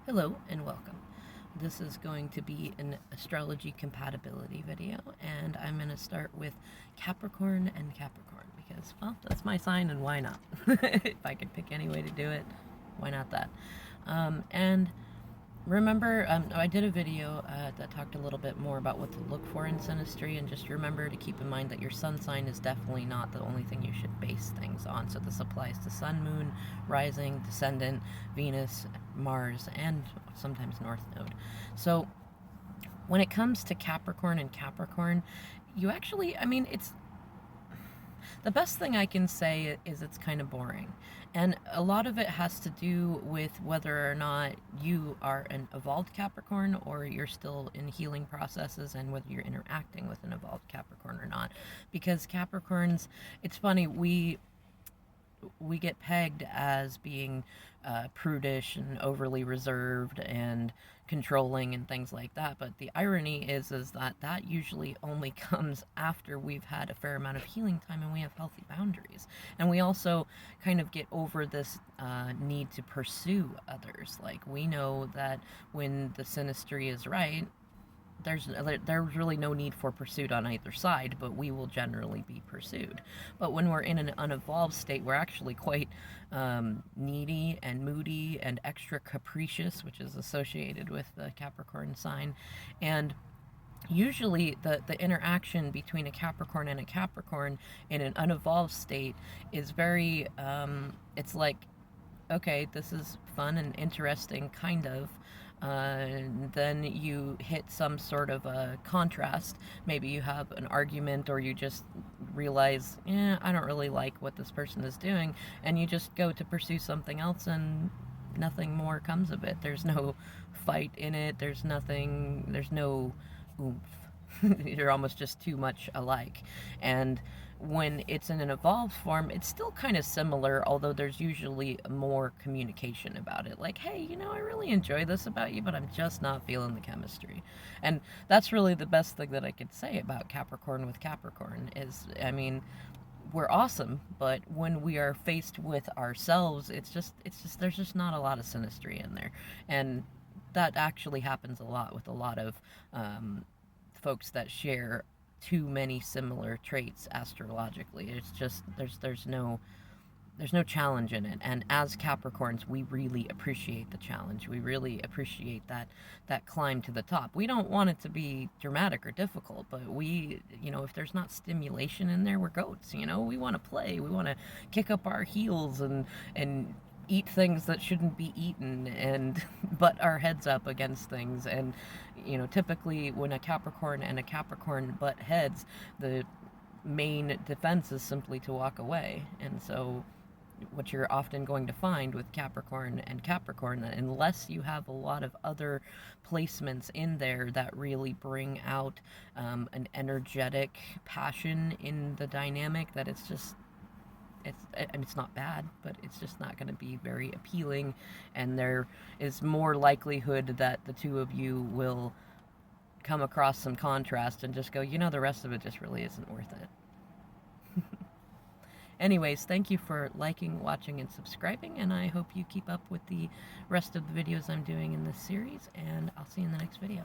Hello and welcome. This is going to be an astrology compatibility video, and I'm going to start with Capricorn and Capricorn because, well, that's my sign, and why not? If I could pick any way to do it, why not that? And remember, I did a video that talked a little bit more about what to look for in synastry, and just remember to keep in mind that your sun sign is definitely not the only thing you should base things on. So this applies to sun, moon, rising, descendant, Venus, Mars, and sometimes North Node. So when it comes to Capricorn and Capricorn, you actually, it's the best thing I can say is it's kind of boring. And a lot of it has to do with whether or not you are an evolved Capricorn or you're still in healing processes, and whether you're interacting with an evolved Capricorn or not. Because Capricorns, it's funny, we get pegged as being prudish and overly reserved and controlling and things like that, but the irony is that usually only comes after we've had a fair amount of healing time and we have healthy boundaries, and we also kind of get over this need to pursue others. Like, we know that when the synastry is right, there's really no need for pursuit on either side, but we will generally be pursued. But when we're in an unevolved state, we're actually quite needy and moody and extra capricious, which is associated with the Capricorn sign. And usually the interaction between a Capricorn and a Capricorn in an unevolved state is very, it's like, okay, this is fun and interesting, kind of. Then you hit some sort of a contrast. Maybe you have an argument, or you just realize, I don't really like what this person is doing, and you just go to pursue something else, and nothing more comes of it. There's no fight in it. There's no oomph. You're almost just too much alike. And when it's in an evolved form, it's still kind of similar, although there's usually more communication about it. Like, hey, I really enjoy this about you, but I'm just not feeling the chemistry. And that's really the best thing that I could say about Capricorn with Capricorn is, we're awesome, but when we are faced with ourselves, it's just there's just not a lot of synastry in there. And that actually happens a lot with a lot of folks that share too many similar traits astrologically. It's just there's no challenge in it. And as Capricorns, we really appreciate the challenge. We really appreciate that climb to the top. We don't want it to be dramatic or difficult, but we, if there's not stimulation in there, we're goats. We want to play. We want to kick up our heels and eat things that shouldn't be eaten, and butt our heads up against things. And typically when a Capricorn and a Capricorn butt heads, the main defense is simply to walk away. And so what you're often going to find with Capricorn and Capricorn, that unless you have a lot of other placements in there that really bring out an energetic passion in the dynamic, that it's not bad, but it's just not going to be very appealing, and there is more likelihood that the two of you will come across some contrast and just go, the rest of it just really isn't worth it. Anyways, thank you for liking, watching, and subscribing, and I hope you keep up with the rest of the videos I'm doing in this series, and I'll see you in the next video.